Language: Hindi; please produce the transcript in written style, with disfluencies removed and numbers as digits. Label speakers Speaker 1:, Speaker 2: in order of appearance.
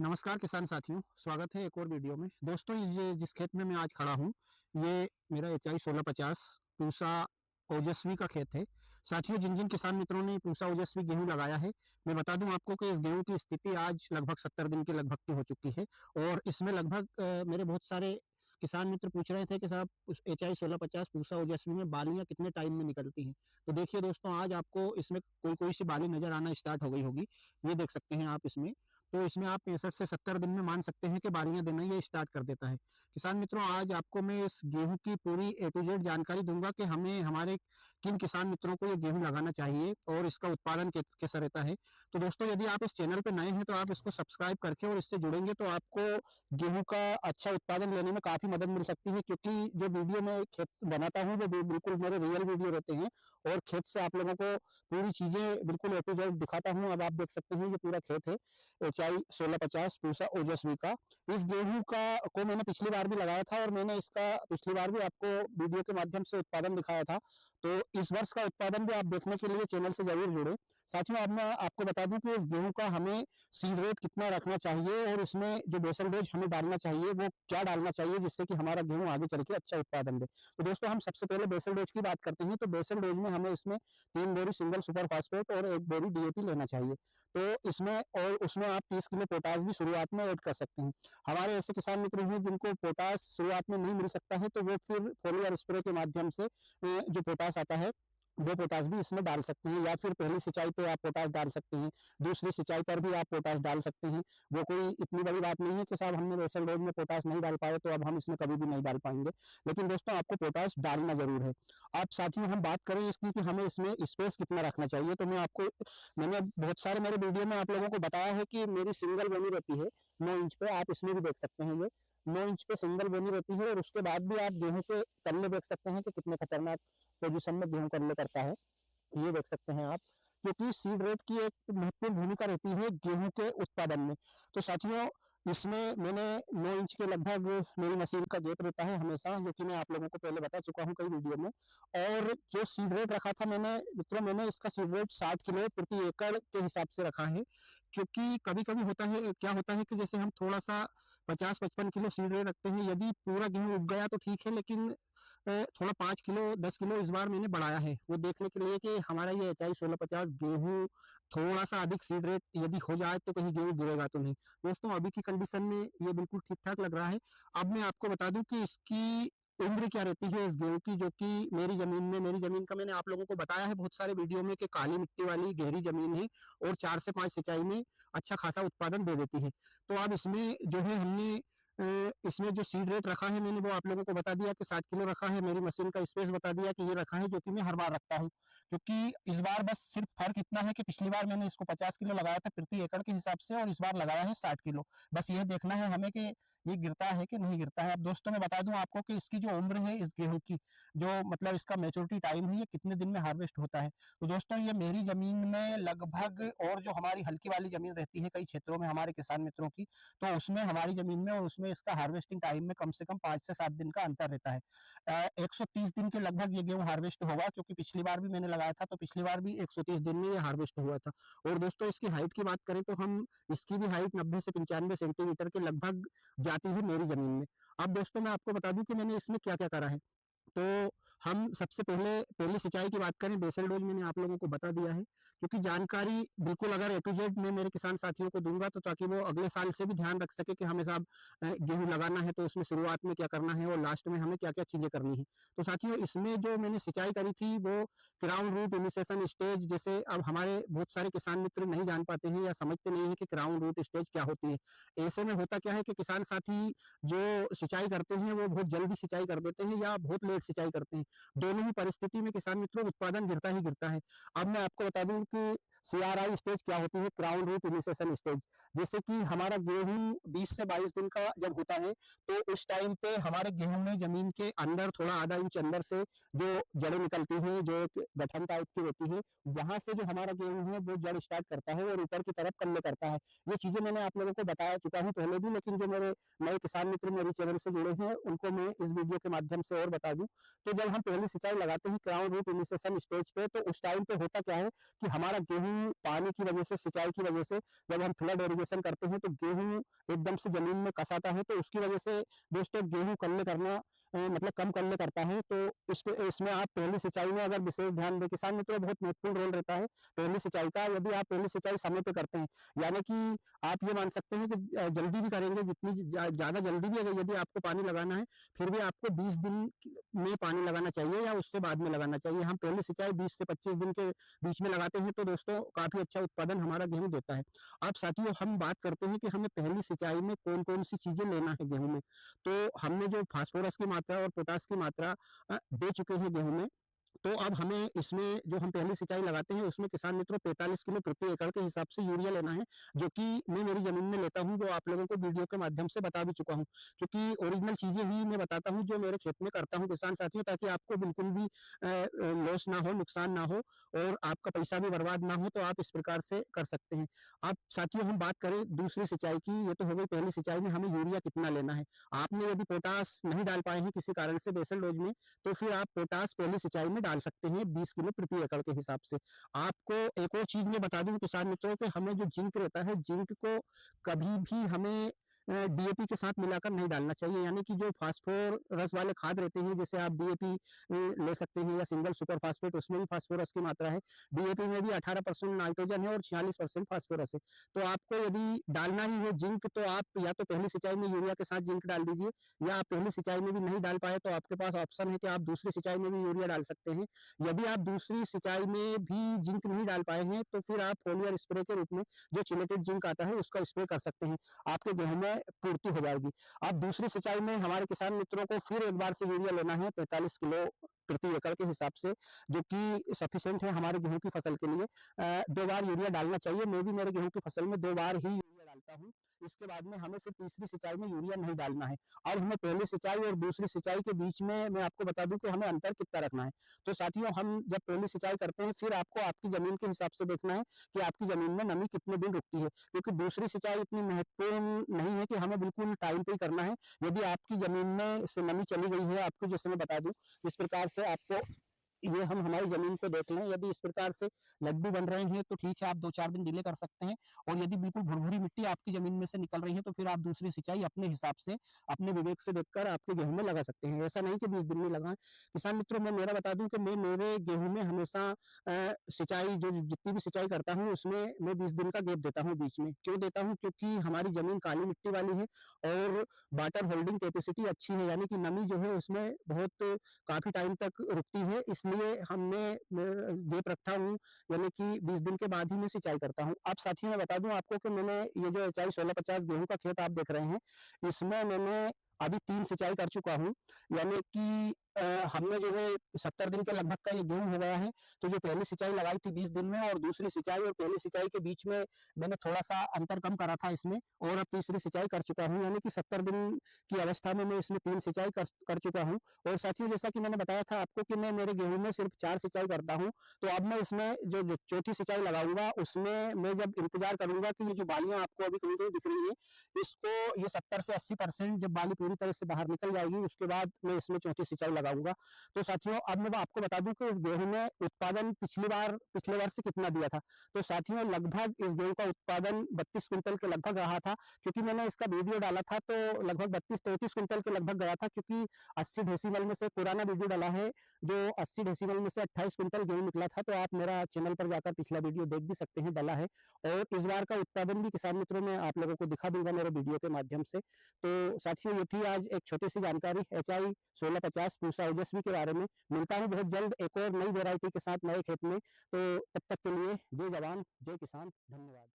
Speaker 1: नमस्कार किसान साथियों, स्वागत है एक और वीडियो में। दोस्तों, ये जिस खेत में मैं आज खड़ा हूँ, ये मेरा HI 1650 पूसा ओजस्वी का खेत है। साथियों, जिन जिन किसान मित्रों ने पूसा ओजस्वी गेहूं लगाया है, मैं बता दूं आपको कि इस गेहूं की स्थिति आज लगभग 70 दिन के लगभग की हो चुकी है। और इसमें लगभग मेरे बहुत सारे किसान मित्र पूछ रहे थे कि साहब उस HI 1650 पूसा ओजस्वी में बालियां कितने टाइम में निकलती हैं। तो देखिए दोस्तों, आज आपको इसमें कोई कोई सी बाली नजर आना स्टार्ट हो गई होगी। ये देख सकते हैं आप इसमें। तो इसमें आप 65 से 70 दिन में मान सकते हैं कि बालियां देना ये स्टार्ट कर देता है। किसान मित्रों, आज आपको मैं इस गेहूं की पूरी ए टू जेड जानकारी दूंगा कि हमें हमारे किन किसान मित्रों को ये गेहूं लगाना चाहिए और इसका उत्पादन कैसा रहता है। तो दोस्तों, यदि आप इस चैनल पर नए हैं तो आप इसको सब्सक्राइब करके और इससे जुड़ेंगे तो आपको गेहूं का अच्छा उत्पादन लेने में काफी मदद मिल सकती है, क्योंकि जो वीडियो मैं खेत बनाता हूँ वो बिल्कुल मेरे रियल वीडियो रहते हैं और खेत से आप लोगों को पूरी चीजें बिल्कुल ए टू जेड दिखाता हूँ। अब आप देख सकते हैं ये पूरा खेत है HI 1650 पूसा ओजस्वी का। इस गेहूं का को मैंने पिछली बार भी लगाया था और मैंने इसका पिछली बार भी आपको वीडियो के माध्यम से उत्पादन दिखाया था। तो इस वर्ष का उत्पादन भी आप देखने के लिए चैनल से जरूर जुड़े। साथियों, अब मैं आपको बता दूं कि इस गेहूं का हमें सीड रेट कितना रखना चाहिए और इसमें जो बेसल डोज हमें डालना चाहिए वो क्या डालना चाहिए, जिससे कि हमारा गेहूं आगे चल के अच्छा उत्पादन दे। तो दोस्तों, हम सबसे पहले बेसल डोज की बात करते हैं। तो बेसल डोज में हमें इसमें 3 बोरी सिंगल सुपर फास्फेट और 1 बोरी DAP लेना चाहिए। तो इसमें और उसमें आप 30 किलो पोटास भी शुरुआत में ऐड कर सकते हैं। हमारे ऐसे किसान मित्र हैं जिनको पोटास शुरुआत में नहीं मिल सकता है, तो वो फिर फोलियर स्प्रे के माध्यम से जो पोटास आता है वो पोटास भी इसमें डाल सकते हैं, या फिर पहली सिंचाई पे आप पोटास डाल सकते हैं, दूसरी सिंचाई पर भी आप पोटास डाल सकते हैं। वो कोई इतनी बड़ी बात नहीं है कि साहब हमने बेसल डोज में पोटास नहीं डाल पाए तो अब हम इसमें कभी भी नहीं डाल पाएंगे। लेकिन दोस्तों, आपको पोटास डालना जरूर है। अब साथियों, हम बात करें इसकी कि हमें इसमें स्पेस कितना रखना चाहिए, तो मैंने बहुत सारे मेरे वीडियो में आप लोगों को बताया है कि मेरी सिंगल बोनी रहती है 9 इंच पे। आप इसमें भी देख सकते हैं, ये 9 इंच पे सिंगल बोनी रहती है और उसके बाद भी आप गेहूं के तल्ले देख सकते हैं कि कितने खतरनाक पोजीशन में गेहूं तल्ले करता है। ये देख सकते हैं आप, क्योंकि सीड रेट की एक महत्वपूर्ण भूमिका रहती है गेहूं के उत्पादन में। तो साथियों, इसमें मैंने 9 इंच के लगभग मेरी मशीन का गेप रहता है हमेशा, जो कि मैं आप लोगों को पहले बता चुका हूं कई वीडियो में। और जो सीड रेट रखा था मैंने इसका सीड रेट 60 किलो प्रति एकड़ के हिसाब से रखा है। क्योंकि कभी कभी क्या होता है कि जैसे हम थोड़ा सा 50-55 किलो सीड रेट रखते हैं, यदि पूरा गेहूं उग गया तो ठीक है, लेकिन थोड़ा 5 किलो 10 किलो इस बार मैंने बढ़ाया है, वो देखने के लिए कि हमारा ये HI 1650 गेहूं थोड़ा सा अधिक सीड रेट यदि हो जाए तो कहीं गेहूं गिरेगा तो नहीं। दोस्तों, अभी की कंडीशन में ये बिल्कुल ठीक ठाक लग रहा है। अब मैं आपको बता दूं कि इसकी उम्र क्या रहती है इस गेहूं की, जो कि मेरी जमीन का मैंने आप लोगों को बताया है बहुत सारे वीडियो में कि काली मिट्टी वाली गहरी जमीन है और 4 से 5 सिंचाई में अच्छा खासा उत्पादन दे देती है। तो अब इसमें जो है हमने इसमें जो सीड रेट रखा है मैंने वो आप लोगों को बता दिया कि 60 किलो रखा है। मेरी मशीन का स्पेस बता दिया कि ये रखा है, जो कि मैं हर बार रखता हूँ। क्योंकि इस बार बस सिर्फ फर्क इतना है कि पिछली बार मैंने इसको 50 किलो लगाया था प्रति एकड़ के हिसाब से और इस बार लगाया है 60 किलो। बस यह देखना है हमें कि ये गिरता है कि नहीं गिरता है। अब दोस्तों, मैं बता दूं आपको कि इसकी जो उम्र है इस गेहूं की, जो मतलब इसका मेच्योरिटी टाइम है, ये कितने दिन में हार्वेस्ट होता है। तो दोस्तों, ये मेरी जमीन में लगभग, और जो हमारी हल्की वाली जमीन रहती है कई क्षेत्रों में हमारे किसान मित्रों की, तो उसमें हमारी जमीन में और उसमें इसका हार्वेस्टिंग टाइम में कम से कम 5 से 7 दिन का अंतर रहता है। 130 दिन के लगभग ये गेहूं हार्वेस्ट होगा, क्योंकि पिछली बार भी मैंने लगाया था तो पिछली बार भी 130 दिन में ये हार्वेस्ट हुआ था। और दोस्तों, इसकी हाइट की बात करें तो हम इसकी भी हाइट 90 से 95 सेंटीमीटर के लगभग जाती है मेरी जमीन में। अब दोस्तों, मैं आपको बता दूं कि मैंने इसमें क्या क्या करा है। तो हम सबसे पहले सिंचाई की बात करें, बेसल डोज मैंने आप लोगों को बता दिया है। क्योंकि जानकारी बिल्कुल अगर ए टू जेड मैं मेरे किसान साथियों को दूंगा तो ताकि वो अगले साल से भी ध्यान रख सके कि हमें साहब गेहूं लगाना है तो उसमें शुरुआत में क्या करना है और लास्ट में हमें क्या क्या चीजें करनी है। तो साथियों, इसमें जो मैंने सिंचाई करी थी वो क्राउन रूट इनिशिएशन स्टेज, जैसे अब हमारे बहुत सारे किसान मित्र नहीं जान पाते हैं या समझते नहीं है कि क्राउन रूट स्टेज क्या होती है। ऐसे में होता क्या है कि किसान साथी जो सिंचाई करते हैं वो बहुत जल्दी सिंचाई कर देते हैं या बहुत लेट सिंचाई करते हैं। दोनों ही परिस्थिति में किसान मित्रों उत्पादन गिरता ही गिरता है। अब मैं आपको बता दूं कि CRI स्टेज क्या होती है, क्राउन रूट इनिशिएशन स्टेज। जैसे कि हमारा गेहूं 20 से 22 दिन का जब होता है तो उस टाइम पे हमारे गेहूं में जमीन के अंदर थोड़ा आधा इंच अंदर से जो जड़ें निकलती हैं, जो एक गठन टाइप की रहती है, वहां से जो हमारा गेहूं है वो जड़ स्टार्ट करता है और ऊपर की तरफ कल्ले करता है। ये चीजें मैंने आप लोगों को बता चुका हूँ पहले भी, लेकिन जो मेरे नए किसान मित्र मेरी चैनल से जुड़े हैं उनको मैं इस वीडियो के माध्यम से और बता दूं। तो जब हम पहली सिंचाई लगाते हैं क्राउन रूट इनिशिएशन स्टेज पे, तो उस टाइम पे होता क्या है कि हमारा गेहूं गेहूँ पानी की वजह से, सिंचाई की वजह से जब हम फ्लड इरिगेशन करते हैं तो गेहूँ एकदम से ज़मीन में कस आता है, तो उसकी वजह से दोस्तों गेहूँ कल्ले करना मतलब कम कल्ले करता है। तो इसमें आप पहली सिंचाई में अगर विशेष ध्यान दें, किसान मित्रों बहुत महत्वपूर्ण रोल रहता है पहली सिंचाई का। यदि आप पहली सिंचाई समय पे करते हैं, यानी कि आप ये मान सकते हैं कि जल्दी भी करेंगे, जितनी ज़्यादा जल्दी भी अगर यदि आपको पानी लगाना है, फिर भी आपको 20 दिन में पानी लगाना चाहिए या उससे बाद में लगाना चाहिए। हम पहली सिंचाई 20 से 25 दिन के बीच में लगाते हैं, तो दोस्तों काफ़ी अच्छा उत्पादन हमारा गेहूँ देता है। अब साथियों हम बात करते हैं कि हमें पहली सिंचाई में कौन-कौन सी चीज़ें लेना है गेहूँ में। तो हमने जो फास्फोरस की मात्रा और पोटाश की मात्रा दे चुके हैं गेहूँ में, तो अब हमें इसमें जो हम पहली सिंचाई लगाते हैं उसमें किसान मित्रों 45 किलो प्रति एकड़ के हिसाब से यूरिया लेना है, जो कि मैं मेरी ज़मीन में लेता हूँ, वो आप लोगों को वीडियो के माध्यम से बता भी चुका हूँ। क्योंकि ओरिजिनल चीज़ें ही मैं बताता हूँ जो मेरे खेत में करता हूँ किसान साथियों, ताकि आपको बिल्कुल भी लॉस ना हो, नुकसान ना हो और आपका पैसा भी बर्बाद ना हो, तो आप इस प्रकार से कर सकते हैं। अब साथियों हम बात करें दूसरी सिंचाई की, ये तो हो गई पहली सिंचाई में हमें यूरिया कितना लेना है। आपने यदि पोटाश नहीं डाल पाए हैं किसी कारण से बेसल डोज में, तो फिर आप पोटाश पहली सिंचाई में डाल सकते हैं 20 किलो प्रति एकड़ के हिसाब से। आपको एक और चीज़ मैं बता दूँ किसान मित्रों को, हमें जो जिंक रहता है, जिंक को कभी भी हमें डीएपी के साथ मिलाकर नहीं डालना चाहिए। यानी कि जो फास्फोरस वाले खाद रहते हैं, जैसे आप डीएपी ले सकते हैं या सिंगल सुपर फास्फेट, उसमें भी फास्फोरस की मात्रा है। डीएपी में भी 18% नाइट्रोजन है और 46% फास्फोरस है। तो आपको यदि डालना ही है जिंक, तो आप या तो पहली सिंचाई में यूरिया के साथ जिंक डाल दीजिए, या आप पहली सिंचाई में भी नहीं डाल पाए तो आपके पास ऑप्शन है कि आप दूसरी सिंचाई में भी यूरिया डाल सकते हैं। यदि आप दूसरी सिंचाई में भी जिंक नहीं डाल पाए हैं, तो फिर आप फोलियर स्प्रे के रूप में जो चिलेटेड जिंक आता है उसका स्प्रे कर सकते हैं, आपके गेहूं में पूर्ति हो जाएगी। अब दूसरी सिंचाई में हमारे किसान मित्रों को फिर एक बार से यूरिया लेना है 45 किलो प्रति एकड़ के हिसाब से, जो कि सफिशिएंट है हमारे गेहूं की फसल के लिए। 2 बार यूरिया डालना चाहिए। मैं भी मेरे गेहूं की फसल में 2 बार ही यूरिया डालता हूँ। इसके बाद में हमें फिर तीसरी सिंचाई में यूरिया नहीं डालना है। अब हमें पहली सिंचाई और दूसरी सिंचाई के बीच में मैं आपको बता दूं कि हमें अंतर कितना रखना है। तो साथियों हम जब पहली सिंचाई करते हैं, फिर आपको आपकी जमीन के हिसाब से देखना है कि आपकी जमीन में नमी कितने दिन रुकती है, क्योंकि दूसरी सिंचाई इतनी महत्वपूर्ण नहीं है कि हमें बिल्कुल टाइम पे ही करना है। यदि आपकी जमीन में से नमी चली गई है, आपको जैसे मैं बता दूं इस प्रकार से आपको ये हम हमारी जमीन को देख लें, यदि इस प्रकार से लड्डू बन रहे हैं तो ठीक है, आप 2-4 दिन डिले कर सकते हैं। और यदि बिल्कुल भुरभुरी मिट्टी आपकी जमीन में से निकल रही है, तो फिर आप दूसरी सिंचाई अपने हिसाब से, अपने विवेक से देखकर आपके गेहूं में लगा सकते हैं। ऐसा नहीं कि 20 दिन में लगाएं। किसान मित्रों मैं मेरा बता दूं कि मैं मेरे गेहूं में हमेशा सिंचाई जो जितनी भी सिंचाई करता हूँ उसमें मैं 20 दिन का गैप देता हूँ बीच में। क्यों देता हूँ? क्योंकि हमारी जमीन काली मिट्टी वाली है और वाटर होल्डिंग कैपेसिटी अच्छी है, यानी कि नमी जो है उसमें बहुत काफ़ी टाइम तक रुकती है, इसलिए हमने गैप रखा हूँ, यानी कि 20 दिन के बाद ही मैं सिंचाई करता हूँ। अब साथियों मैं बता दूं आपको कि मैंने ये जो एचआई 1650 गेहूं का खेत आप देख रहे हैं, इसमें मैंने अभी 3 सिंचाई कर चुका हूँ, यानी कि हमने जो है 70 दिन के लगभग का ये गेहूं हो गया है। तो जो पहली सिंचाई लगाई थी 20 दिन में, और दूसरी सिंचाई और पहली सिंचाई के बीच में मैंने थोड़ा सा अंतर कम करा था इसमें, और अब तीसरी सिंचाई कर चुका हूँ, यानी कि 70 दिन की अवस्था में मैं इसमें 3 सिंचाई कर चुका हूँ। और साथियों जैसा कि मैंने बताया था आपको कि मैं मेरे गेहूं में सिर्फ 4 सिंचाई करता हूँ, तो अब मैं इसमें जो चौथी सिंचाई लगाऊंगा उसमें मैं जब इंतजार करूंगा कि ये जो बालियां आपको अभी कहीं कहीं दिख रही है, इसको ये 70 से 80% जब बाली पूरी तरह से बाहर निकल जाएगी, उसके बाद मैं इसमें चौथी सिंचाई लगाऊंगा। तो साथियों अब मैं आपको बता दूं कि इस गेहूं में उत्पादन पिछले वर्ष कितना दिया था। तो साथियों लगभग इस गेहूं का उत्पादन 32 क्विंटल के लगभग रहा था, क्योंकि मैंने इसका वीडियो डाला था तो लगभग 32-33 क्विंटल के लगभग गया था, क्योंकि 80 डेसिमल में से पुराना वीडियो डाला है जो 80 डेसिमल में से 28 क्विंटल गेहूं निकला था। तो आप मेरा चैनल पर जाकर पिछला वीडियो देख भी सकते हैं, डाला है। और इस बार का उत्पादन भी किसान मित्रों में आप लोगों को दिखा दूंगा मेरे वीडियो के माध्यम से। तो साथियों ये थी आज एक छोटी सी जानकारी एचआई 1650 पूसा ओजस्वी के बारे में। मिलता हूँ बहुत जल्द एक और नई वेरायटी के साथ नए खेत में। तो तब तक के लिए जय जवान जय किसान, धन्यवाद।